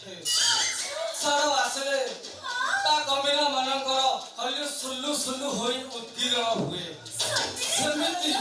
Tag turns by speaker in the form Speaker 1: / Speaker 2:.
Speaker 1: उठे सार आसले ता कमिना मानकर खाली सुल्लु सुल्लु होई उद्गीरण हुए सेमिति